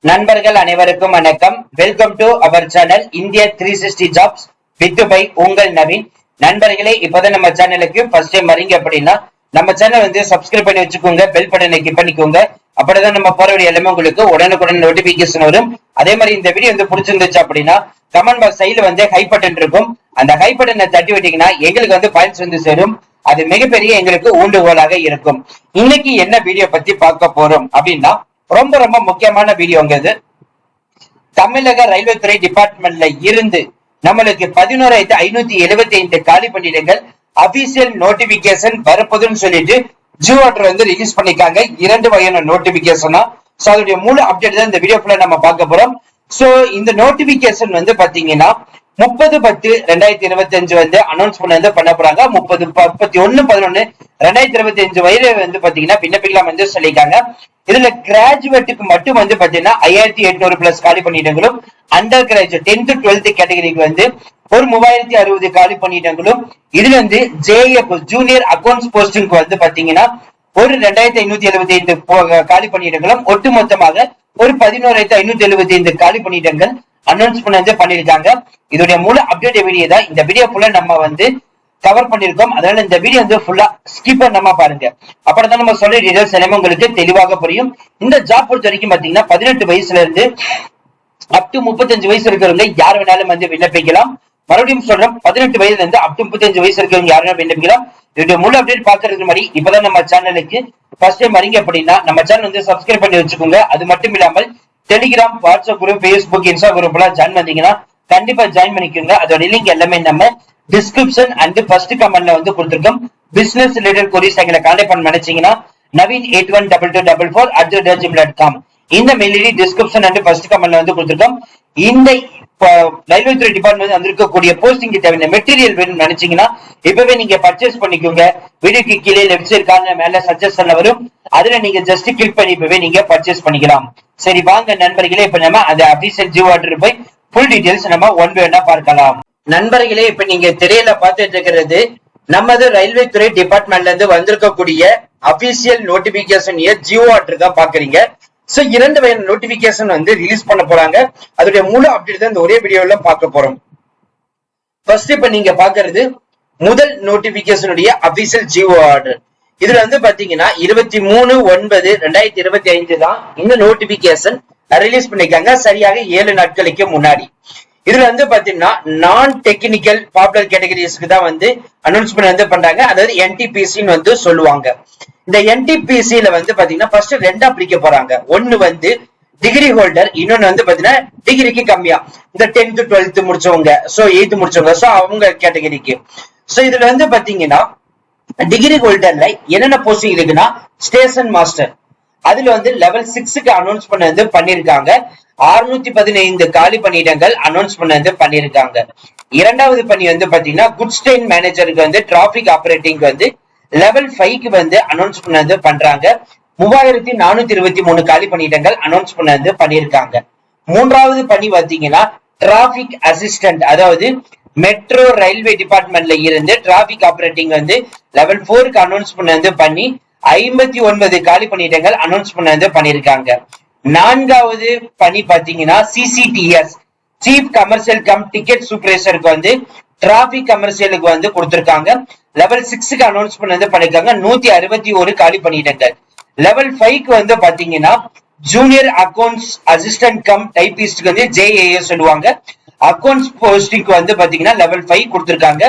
நண்பர்கள் அனைவருக்கும் வணக்கம். Welcome to our channel India 360 jobs with by உங்கள் நவீன். நண்பர்களே, இப்பதான் நம்ம சேனலுக்கு ஃபர்ஸ்ட் டைம் வரீங்க அப்படின்னா நம்ம சேனல் வந்து சப்ஸ்கிரைப் பண்ணி வச்சுக்கோங்க, பெல் பட்டனை கிளிக் பண்ணிக்கோங்க. அப்படிதான் நம்ம போற வீடியோ எல்லாமே உங்களுக்கு உடனுக்குடன் நோட்டிபிகேஷன் வரும். அதே மாதிரி இந்த வீடியோ வந்து பிடிச்சிருந்துச்சு அப்படின்னா கமெண்ட் பாக்ஸ் சைடுல வந்து ஹை பட்டன் இருக்கும். அந்த ஹை பட்டனை தட்டி விட்டீங்கன்னா எங்களுக்கு வந்து பாயிண்ட்ஸ் வந்து சேரும். அது மிகப்பெரிய எங்களுக்கு ஊண்டுகோலாக இருக்கும். இன்னைக்கு என்ன வீடியோ பத்தி பார்க்க போறோம் அப்படின்னா ரொம்ப ரொம்ப முக்கியமான வீடியோங்க இது. தமிழக ரயில்வே துறை டிபார்ட்மெண்ட்ல இருந்து நம்மளுக்கு 11,575 காலி பணியிடங்கள் அபிஷியல் நோட்டிபிகேஷன் வரப்போதுன்னு சொல்லிட்டு ஜியோ ஆர்டர் வந்து ரிலீஸ் பண்ணிருக்காங்க. 2 வகையான நோட்டிபிகேஷனா. சோ அதோட முழு அப்டேட் தான் இந்த வீடியோ ஃபுல்லா நம்ம பார்க்க போறோம். சோ இந்த நோட்டிபிகேஷன் வந்து பாத்தீங்கன்னா 30/10/2025 வந்து அனௌன்ஸ் பண்ண போறாங்க. 31/11/2025 வரை வந்து பாத்தீங்கன்னா விண்ணப்பிக்கலாம் வந்து சொல்லியிருக்காங்க. இதுல கிராஜுவேட்டுக்கு மட்டும் வந்து பாத்தீங்கன்னா 5800 பிளஸ் காலி பணியிடங்களும், அண்டர் கிராஜுவேட் 10th 12th கேட்டகரிக்கு வந்து ஒரு 3060 காலி பணியிடங்களும், இதுல வந்து ஜேஎஃப் ஜூனியர் அக்கௌண்ட்ஸ் போஸ்டிங்க்கு வந்து பாத்தீங்கன்னா ஒரு 2575 காலி பணியிடங்களும், ஒட்டுமொத்தமாக ஒரு 11,575 காலி பணியிடங்கள் அனௌன்ஸ் பண்ணிருக்காங்க. இதோட முழு அப்டேட் வீடியோ தான் இந்த வீடியோ ஃபுல்லா நம்ம வந்து கவர் பண்ணிருக்கோம். அதனால இந்த வீடியோ வந்து ஃபுல்லா ஸ்கிப் பண்ணாம பாருங்க. அப்பதான் நம்ம சொல்ற டீடைல்ஸ் எல்லாமே உங்களுக்கு தெளிவாக புரியும். இந்த ஜாப் பொறுத்த வரைக்கும் பாத்தீங்கன்னா 18 வயசுல இருந்து அப் டு 35 வயசு இருக்கிறவங்க யார் வேணாலும் வந்து விண்ணப்பிக்கலாம். மறுபடியும் சொல்றோம், 18 வயசுல இருந்து அப் டு 35 வயசு இருக்கிறவங்க யார் வேணாலும் விண்ணப்பிக்கலாம். இதோட முழு அப்டேட் பாக்குறதுக்கு முன்னாடி இப்பதான் நம்ம சேனலுக்கு ஃபர்ஸ்ட் டைம் வரீங்க அப்படின்னா நம்ம சேனல் வந்து சப்ஸ்கிரைப் பண்ணி வச்சுக்கோங்க. அது மட்டும் இல்லாமல் Telegram, WhatsApp group, Facebook, Insta group எல்லாம் ஜாயின் பண்ணீங்கன்னா கண்டிப்பா ஜாயின் பண்ணிக்கோங்க. அதோட லிங்க் எல்லாமே நம்ம டிஸ்கிரிப்ஷன் அண்ட் ஃபர்ஸ்ட் கமெண்ட்ல வந்து கொடுத்திருக்கோம். பிசினஸ் ரிலேட்டட் கொரிஸ் எங்களை கான்டாக்ட் பண்ண நினைச்சீங்கன்னா naveen812244@gmail.com இந்த mail ID description and first கமெண்ட்ல வந்து கொடுத்திருக்கோம். இந்த ரயில்வே துறை டிபார்ட்மெண்ட் வந்திருக்கக்கூடிய போஸ்டிங் தேவையான மெட்டீரியல் வேணும்னு நினைச்சீங்கன்னா இப்பவே நீங்க பர்ச்சேஸ் பண்ணிக்கோங்க. வீடியோக்கு கீழே லெஃப்ட் சைடு கார்னர் மேல சஜஷன்ல வரும். அதுல நீங்க ஜஸ்ட் கிளிக் பண்ணி இப்பவே நீங்க பர்ச்சேஸ் பண்ணிக்கலாம். சரி வாங்க நண்பர்களே, இப்ப நம்ம அந்த அபிஷியல் ஜியோ ஆர்டர் போய் ஃபுல் டீடைல்ஸ் நம்ம ஒன் பை ஒன்னா பார்க்கலாம். நண்பர்களே, இப்ப நீங்க திரையில பார்த்துட்டு இருக்கிறது நமது ரயில்வே துறை டிபார்ட்மெண்ட்ல இருந்து வந்திருக்கக்கூடிய அபிஷியல் நோட்டிபிகேஷன் ஜியோ ஆர்டர் தான் பாக்குறீங்க. சோ 2 வகையான நோட்டிபிகேஷன் வந்து ரிலீஸ் பண்ண போறாங்க. அதோட முழு அப்டேட் தான் இந்த ஒரே வீடியோல பார்க்க போறோம். ஃபர்ஸ்ட் இப்ப நீங்க பாக்குறது முதல் நோட்டிபிகேஷன் அபிஷியல் ஜியோ ஆர்டர். இதுல வந்து பாத்தீங்கன்னா 23/9/2025 தான் இந்த நோட்டிபிகேஷன் ரிலீஸ் பண்ணிருக்காங்க, சரியாக 7 நாட்களுக்கு முன்னாடி. இதுல வந்து பாத்தீங்கன்னா நான் டெக்னிக்கல் பாப்புலர் கேட்டகரிஸ்க்கு தான் வந்து அனௌன்ஸ்மெண்ட் வந்து பண்றாங்க. அதாவது NTPCன்னு வந்து சொல்லுவாங்க. இந்த NTPCல வந்து பாத்தீங்கன்னா ஃபர்ஸ்ட் 2 பிரிக்க போறாங்க. ஒன்னு வந்து டிகிரி ஹோல்டர், இன்னொன்னு வந்து பாத்தீங்கன்னா டிகிரிக்கு கம்மியா இந்த 10th 12th முடிச்சவங்க, சோ 8th முடிச்சவங்க, சோ அவங்க கேட்டகரிக்கு. சோ இதுல வந்து பாத்தீங்கன்னா டிகிரி ஹோல்டர்ல என்னென்ன போஸ்டிங் இருக்குன்னா ஸ்டேஷன் மாஸ்டர், அதுல வந்து லெவல் 6க்கு அனௌன்ஸ் வந்து பண்ணிருக்காங்க. 615 காலி பணியிடங்கள் அனௌன்ஸ் பண்ணிருக்காங்க. இரண்டாவது பணி வந்து பாத்தீங்கன்னா குட்ஸ் ட்ரெயின் மேனேஜருக்கு வந்து டிராபிக் ஆபரேட்டிங் வந்து லெவல் 5க்கு வந்து அனௌன்ஸ் பண்றாங்க. 3423 காலி பணியிடங்கள் அனௌன்ஸ் பண்ணிருக்காங்க. மூன்றாவது பணி பாத்தீங்கன்னா டிராபிக் அசிஸ்டன்ட், அதாவது மெட்ரோ ரயில்வே டிபார்ட்மெண்ட்ல இருந்து டிராபிக் ஆபரேட்டிங் வந்து லெவல் 4க்கு அனௌன்ஸ் பண்ணி 59 காலி பணியிடங்கள் அனௌன்ஸ் பண்ணிருக்காங்க. நான்காவது பணி பாத்தீங்கன்னா CCTS chief commercial cum ticket சூப்பர்வைசருக்கு வந்து டிராபிக் கமர்ஷியலுக்கு வந்து கொடுத்திருக்காங்க. லெவல் 6க்கு அனௌன்ஸ் பண்ணிருக்காங்க. 161 காலி பணியிடங்கள். லெவல் 5க்கு வந்து பாத்தீங்கன்னா ஜூனியர் அக்கௌண்ட்ஸ் அசிஸ்டன்ட் கம் டைபிஸ்ட்க்கு வந்து JAS சொல்லுவாங்க. அக்கௌண்ட்ஸ் போஸ்டிங்க்கு வந்து பாத்தீங்கன்னா லெவல் 5 கொடுத்திருக்காங்க.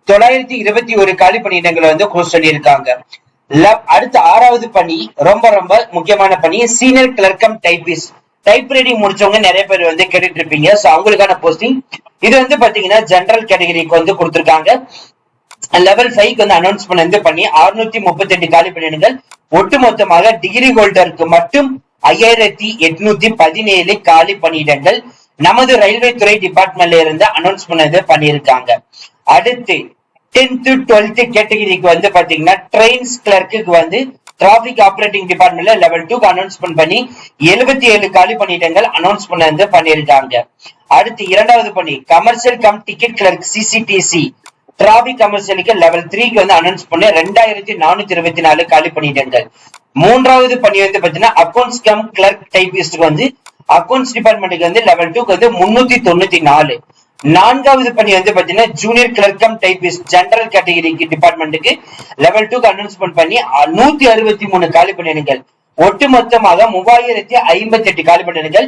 921 காலி பணியிடங்களை வந்து சொல்லியிருக்காங்க. அடுத்த 6வது பணி ரொம்ப ரொம்ப முக்கியமான பணி, senior clerk cum typist. Type writing முடிச்சவங்க நிறைய பேர் வந்து கேட்டுட்டு இருப்பீங்க. சோ அவங்களுக்கான போஸ்டிங் இது வந்து பாத்தீங்கன்னா ஜெனரல் கேட்டகரிக்கு வந்து கொடுத்திருக்காங்க. லெவல் 5க்கு வந்து அனௌன்ஸ் பண்ணி 638 காலி பணியிடங்கள். ஒட்டுமொத்தமாக டிகிரி ஹோல்டருக்கு மட்டும் 5817 காலி பணியிடங்கள் நமது ரயில்வே துறை டிபார்ட்மெண்ட்ல இருந்து அனௌன்ஸ் பண்ணிருக்காங்க. அடுத்து 10th 12th கேட்டகரிக்கு வந்து பாத்தீங்கன்னா ட்ரெயின்ஸ் கிளர்க்கு வந்து டிராபிக் ஆபரேட்டிங் டிபார்ட்மெண்ட்ல லெவல் 2க்கு அனௌன்ஸ் பண்ணி 77 காலி பணியிடங்கள் அனௌன்ஸ் பண்ணிருக்காங்க. அடுத்து இரண்டாவது பணி commercial cum ticket clerk CCTC traffic கமர்ஷியலுக்கு லெவல் 3க்கு வந்து அனௌன்ஸ் 2424 காலி பணியிடங்கள். மூன்றாவது பணி வந்து பாத்தீங்கன்னா அக்கௌண்ட்ஸ் கம் கிளர்க் டைபிஸ்ட்க்கு வந்து அக்கௌண்ட்ஸ் டிபார்ட்மெண்ட்டுக்கு வந்து லெவல் 2க்கு வந்து 394. நான்காவது பணி வந்து பாத்தீங்கன்னா junior clerk cum typist general கேட்டகரிக்கு டிபார்ட்மெண்ட்டுக்கு லெவல் 2க்கு அனௌன்ஸ்மெண்ட் பண்ணி 163 காலி பணியிடங்கள். ஒட்டுமொத்தமாக 3058 காலி பணியிடங்கள்,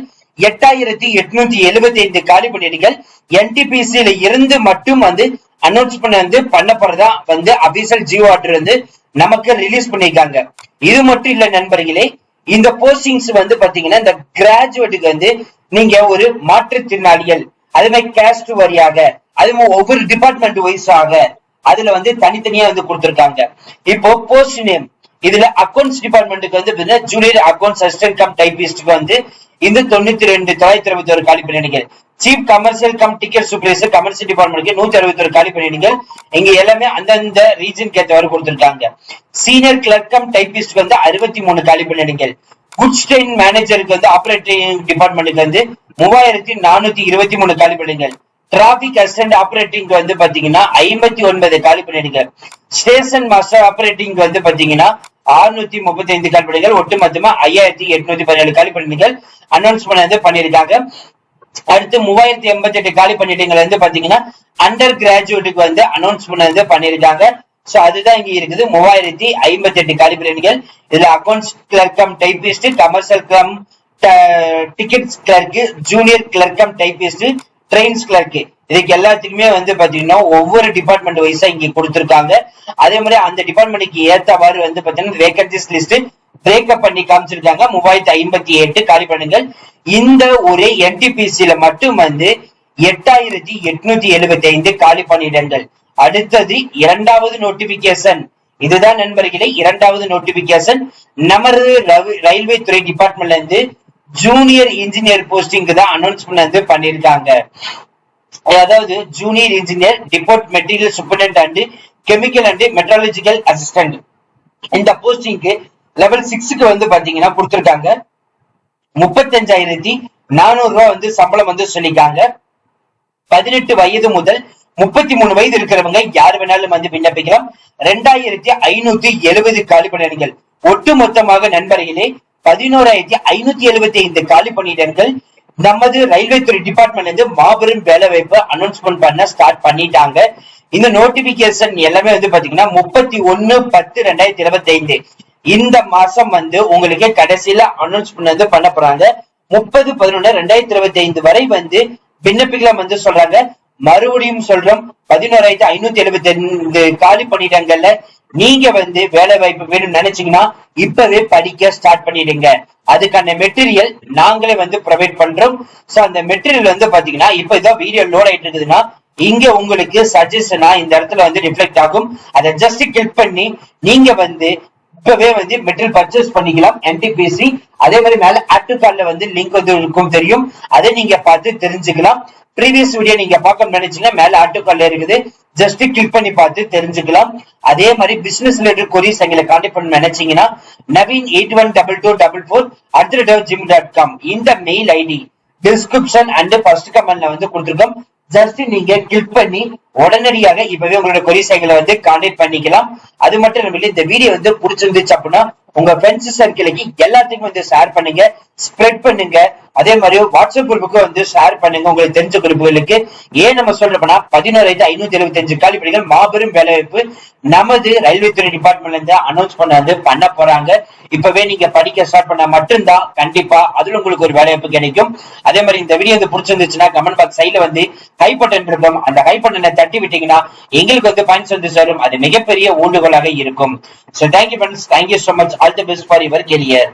8875 காலி பணியிடங்கள் என்டிபிசியில இருந்து மட்டும் வந்து அனௌன்ஸ்மெண்ட் வந்து பண்ண போறதா வந்து அபிஷியல் ஜியோ ஆர்டர் வந்து நமக்கு ரிலீஸ் பண்ணிருக்காங்க. இது மட்டும் இல்ல நண்பர்களே, இந்த போஸ்டிங்ஸ் வந்து பாத்தீங்கன்னா இந்த கிராஜுவேட்டுக்கு வந்து நீங்க ஒரு மாற்றுத்திறனாளிகள், அதே மாதிரி கேஸ்ட் வரியாக, அது ஒவ்வொரு டிபார்ட்மெண்ட் வைஸாக அதுல வந்து தனித்தனியா வந்து கொடுத்திருக்காங்க. இப்போ போஸ்ட் நேம் இதுல அக்கௌண்ட்ஸ் டிபார்ட்மெண்ட்டுக்கு வந்து ஜூனியர் அக்கௌண்ட்ஸ் அசிஸ்டன்ட் கம் டைபிஸ்டுக்கு வந்து இந்த 92,921 காலி பணியிடங்கள். Chief commercial cum ticket supervisor commercial டிபார்ட்மெண்ட்டுக்கு 161 காலி பணியிடங்கள். இங்க எல்லாமே அந்தந்த ரீஜன் ஏற்றவாறு கொடுத்திருக்காங்க. சீனியர் கிளர்க் கம் டைபிஸ்டுக்கு வந்து 63 காலி பணியிடங்கள். குட்ஸ் ட்ரெயின் மேனேஜருக்கு வந்து ஆபரேட்டிங் டிபார்ட்மெண்ட்டுக்கு வந்து 3423 காலி பணியிடங்கள். டிராபிக் அசிஸ்டன்ட் ஆபரேட்டிங் வந்து பாத்தீங்கன்னா 59 காலி பணியிடங்கள். ஸ்டேஷன் மாஸ்டர் ஆபரேட்டிங் வந்து பாத்தீங்கன்னா 635 காலி பணியிடங்கள். ஒட்டுமொத்தமா 5817 காலி பணியிடங்கள் அனௌன்ஸ்மெண்ட் வந்து பண்ணிருக்காங்க. அடுத்து 3088 காலி பணியிடங்கள் வந்து பாத்தீங்கன்னா அண்டர் கிராஜுவேட்டுக்கு வந்து அனௌன்ஸ்மெண்ட் வந்து பண்ணிருக்காங்க. சோ அதுதான் இங்க இருக்குது 3058 காலி பணியிடங்கள். இதுல accounts clerk cum typist, commercial cum tickets clerk, junior clerk cum typist, trains clerk, இதுக்கு எல்லாத்துக்குமே வந்து பாத்தீங்கன்னா ஒவ்வொரு டிபார்ட்மெண்ட் வைஸா இங்க கொடுத்திருக்காங்க. அதே மாதிரி அந்த டிபார்ட்மெண்ட்டுக்கு ஏத்தவாறு வந்து பாத்தீங்கன்னா வேகன்சிஸ் லிஸ்ட் பிரேக்கப் பண்ணி காமிச்சிருக்காங்க. 3058 காலி பணிகள். இந்த ஒரு என்டிபிசியில மட்டும் வந்து 8875 காலி பணியிடங்கள். அடுத்தது இரண்டாவது நோட்டிபிகேஷன். இதுதான் நண்பர்களே இரண்டாவது நோட்டிபிகேஷன். நமது ரயில்வே துறை டிபார்ட்மெண்ட்ல இருந்து ஜூனியர் இன்ஜினியர் போஸ்டிங்க்கு தான் அனௌன்ஸ்மெண்ட் வந்து பண்ணிருக்காங்க. அதாவது junior engineer depot material superintendent and chemical and meteorological assistant. இந்த போஸ்டிங்க்கு லெவல் 6க்கு வந்து பாத்தீங்கன்னா கொடுத்திருக்காங்க. 35,400 ரூபாய் வந்து சம்பளம் வந்து சொல்லிருக்காங்க. 18 வயது முதல் 33 வயது இருக்கிறவங்க யாரு வேணாலும் வந்து விண்ணப்பிக்கலாம். 2570 காலி பணியிடங்கள். ஒட்டு மொத்தமாக நண்பர்களே 11,575 காலி பணியிடங்கள் நமது ரயில்வே துறை டிபார்ட்மெண்ட் வந்து மாபெரும் வேலை வாய்ப்பு அனௌன்ஸ்மெண்ட் பண்ண ஸ்டார்ட் பண்ணிட்டாங்க. இந்த நோட்டிபிகேஷன் எல்லாமே வந்து பாத்தீங்கன்னா 31/10/2025 இந்த மாசம் வந்து உங்களுக்கு கடைசியில அனௌன்ஸ்மெண்ட் பண்ண போறாங்க. 30/11/2025 வரை வந்து விண்ணப்பிக்கலாம் வந்து சொல்றாங்க. மறுபடியும் சொல்றோம், 11,575 காலி பணியிடங்கள்ல நீங்க வந்து வேலை வாய்ப்பு வேணும்னு நினைச்சீங்கன்னா இப்பவே படிக்க ஸ்டார்ட் பண்ணிடுங்க. அதுக்கான மெட்டீரியல் நாங்களே வந்து ப்ரொவைட் பண்றோம். சோ அந்த மெட்டீரியல் வந்து பாத்தீங்கன்னா இப்ப இதான் வீடியோ லோட் ஆயிட்டு இருக்குதுன்னா இங்க உங்களுக்கு சஜஷனா இந்த இடத்துல வந்து ரிஃப்ளெக்ட் ஆகும். அதை ஜஸ்ட் கிளிக் பண்ணி நீங்க வந்து இப்பவே வந்து மெட்டீரியல் பர்ச்சேஸ் பண்ணிக்கலாம் என்டிபிசி. அதே மாதிரி மேல ஆட் டு கார்ட்ல வந்து லிங்க் வந்து இருக்கும் தெரியும், அதை நீங்க பார்த்து தெரிஞ்சுக்கலாம். ப்ரீவியஸ் வீடியோ நீங்க பார்க்க நினைச்சீங்கன்னா மேல ஆட் டு கார்ட்ல இருக்குது, ஜஸ்ட் கிளிக் பண்ணி பார்த்து தெரிஞ்சுக்கலாம். அதே மாதிரி பிசினஸ் ரிலேட்டட் கொரிஸ் எங்களை கான்டாக்ட் பண்ண நினைச்சீங்கன்னா naveen812224@gmail.com இந்த mail ID description and first கமெண்ட்ல வந்து கொடுத்துருக்கோம். ஜஸ்ட் நீங்க கிளிக் பண்ணி உடனடியாக இப்பவே உங்களோட கொரிசைகளை வந்து கான்டாக்ட் பண்ணிக்கலாம். அது மட்டும் இல்ல, இந்த வீடியோ வந்து பிடிச்சிருந்துச்சு அப்படின்னா உங்க ஃப்ரெண்ட்ஸ் சர்க்கிளுக்கு எல்லாத்துக்கும் வந்து ஷேர் பண்ணுங்க, ஸ்ப்ரெட் பண்ணுங்க. அதே மாதிரி வாட்ஸ்அப் குரூப்புக்கு வந்து ஷேர் பண்ணுங்க உங்களுக்கு தெரிஞ்ச குரூப்புகளுக்கு. ஏன் நம்ம சொல்றோம்னா 11,575 காலி பணிகள் மாபெரும் வேலை வாய்ப்பு நமது ரயில்வே துறை டிபார்ட்மெண்ட்ல இருந்து அனௌன்ஸ் பண்ண போறாங்க. இப்பவே நீங்க படிக்க ஸ்டார்ட் பண்ணா மட்டும்தான் கண்டிப்பா அதுல உங்களுக்கு ஒரு வேலை வாய்ப்பு கிடைக்கும். அதே மாதிரி இந்த வீடியோ வந்து பிடிச்சிருந்துச்சுன்னா கமெண்ட் பாக்ஸ் சைட்ல வந்து ஹை பட்டன் இருக்கும், அந்த ஹை பட்டனை தட்டி விட்டீங்கன்னா எங்களுக்கு வந்து பாயிண்ட்ஸ் வந்து சேரும். அது மிகப்பெரிய ஊண்டுகோலாக இருக்கும். So thank you friends, thank you so much, all the best for your career.